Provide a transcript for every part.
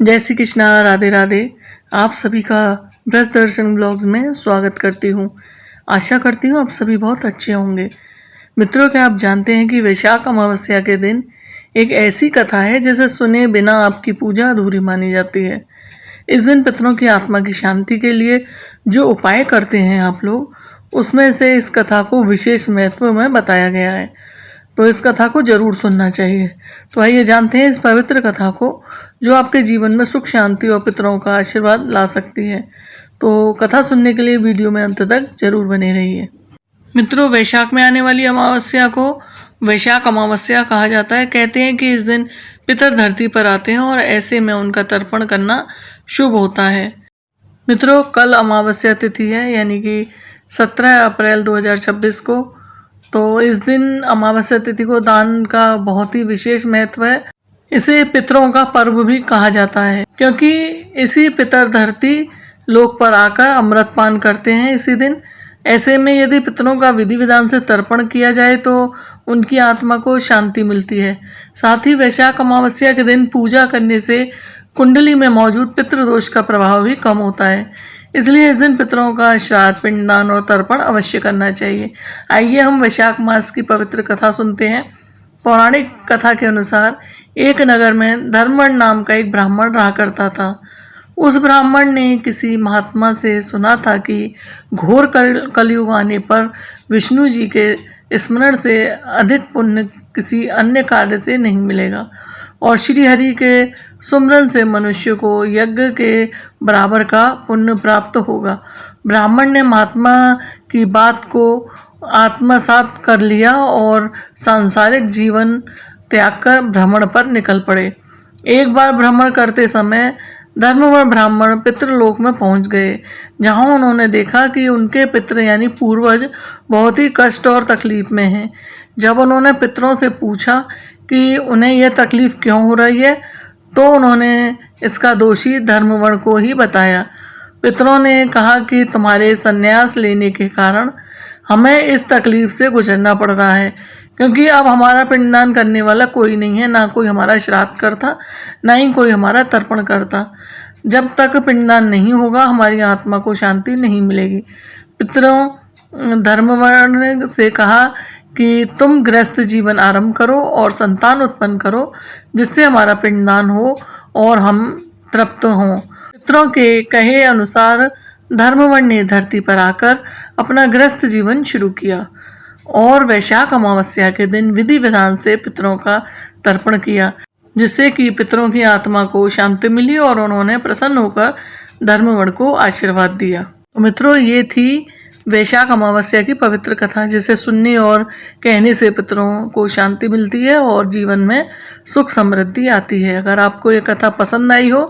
जय श्री कृष्णा, राधे राधे। आप सभी का ब्रज दर्शन ब्लॉग्स में स्वागत करती हूँ। आशा करती हूँ आप सभी बहुत अच्छे होंगे। मित्रों, क्या आप जानते हैं कि वैशाख अमावस्या के दिन एक ऐसी कथा है जिसे सुने बिना आपकी पूजा अधूरी मानी जाती है। इस दिन पितरों की आत्मा की शांति के लिए जो उपाय करते हैं आप लोग, उसमें से इस कथा को विशेष महत्व में बताया गया है, तो इस कथा को जरूर सुनना चाहिए। तो आइए जानते हैं इस पवित्र कथा को जो आपके जीवन में सुख, शांति और पितरों का आशीर्वाद ला सकती है। तो कथा सुनने के लिए वीडियो में अंत तक जरूर बने रहिए। मित्रों, वैशाख में आने वाली अमावस्या को वैशाख अमावस्या कहा जाता है। कहते हैं कि इस दिन पितर धरती पर आते हैं और ऐसे में उनका तर्पण करना शुभ होता है। मित्रों, कल अमावस्या तिथि है, यानी कि 17 अप्रैल 2026 को। तो इस दिन अमावस्या तिथि को दान का बहुत ही विशेष महत्व है। इसे पितरों का पर्व भी कहा जाता है, क्योंकि इसी पितर धरती लोक पर आकर अमृत पान करते हैं इसी दिन। ऐसे में यदि पितरों का विधि विधान से तर्पण किया जाए तो उनकी आत्मा को शांति मिलती है। साथ ही वैशाख अमावस्या के दिन पूजा करने से कुंडली में मौजूद पितृदोष का प्रभाव भी कम होता है। इसलिए इस दिन पितरों का श्राद्ध, पिंडदान और तर्पण अवश्य करना चाहिए। आइए हम वैशाख मास की पवित्र कथा सुनते हैं। पौराणिक कथा के अनुसार एक नगर में धर्मवर्ण नाम का एक ब्राह्मण रहा करता था। उस ब्राह्मण ने किसी महात्मा से सुना था कि घोर कलयुग आने पर विष्णु जी के स्मरण से अधिक पुण्य किसी अन्य कार्य से नहीं मिलेगा और श्री हरि के सुमरन से मनुष्य को यज्ञ के बराबर का पुण्य प्राप्त होगा। ब्राह्मण ने महात्मा की बात को आत्मसात कर लिया और सांसारिक जीवन त्याग कर भ्रमण पर निकल पड़े। एक बार भ्रमण करते समय धर्मवर्ण ब्राह्मण पितृलोक में पहुंच गए, जहां उन्होंने देखा कि उनके पितृ यानी पूर्वज बहुत ही कष्ट और तकलीफ में हैं। जब उन्होंने पितरों से पूछा कि उन्हें यह तकलीफ क्यों हो रही है, तो उन्होंने इसका दोषी धर्मवर्ण को ही बताया। पितरों ने कहा कि तुम्हारे संन्यास लेने के कारण हमें इस तकलीफ से गुजरना पड़ रहा है, क्योंकि अब हमारा पिंडदान करने वाला कोई नहीं है, ना कोई हमारा श्राद्ध करता, ना ही कोई हमारा तर्पण करता। जब तक पिंडदान नहीं होगा हमारी आत्मा को शांति नहीं मिलेगी। पितरों धर्मवर्ण से कहा कि तुम गृहस्थ जीवन आरंभ करो और संतान उत्पन्न करो, जिससे हमारा पिंडदान हो और हम तृप्त हों। पितरों के कहे अनुसार धर्मवर्ण ने धरती पर आकर अपना गृहस्थ जीवन शुरू किया और वैशाख अमावस्या के दिन विधि विधान से पितरों का तर्पण किया, जिससे कि पितरों की आत्मा को शांति मिली और उन्होंने प्रसन्न होकर धर्मवर्ण को आशीर्वाद दिया। तो मित्रों, ये थी वैशाख अमावस्या की पवित्र कथा, जिसे सुनने और कहने से पितरों को शांति मिलती है और जीवन में सुख समृद्धि आती है। अगर आपको ये कथा पसंद आई हो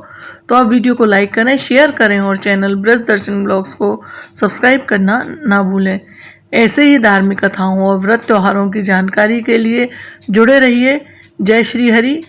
तो आप वीडियो को लाइक करें, शेयर करें और चैनल ब्रज दर्शन ब्लॉग्स को सब्सक्राइब करना ना भूलें। ऐसे ही धार्मिक कथाओं और व्रत त्योहारों की जानकारी के लिए जुड़े रहिए। जय श्री हरि।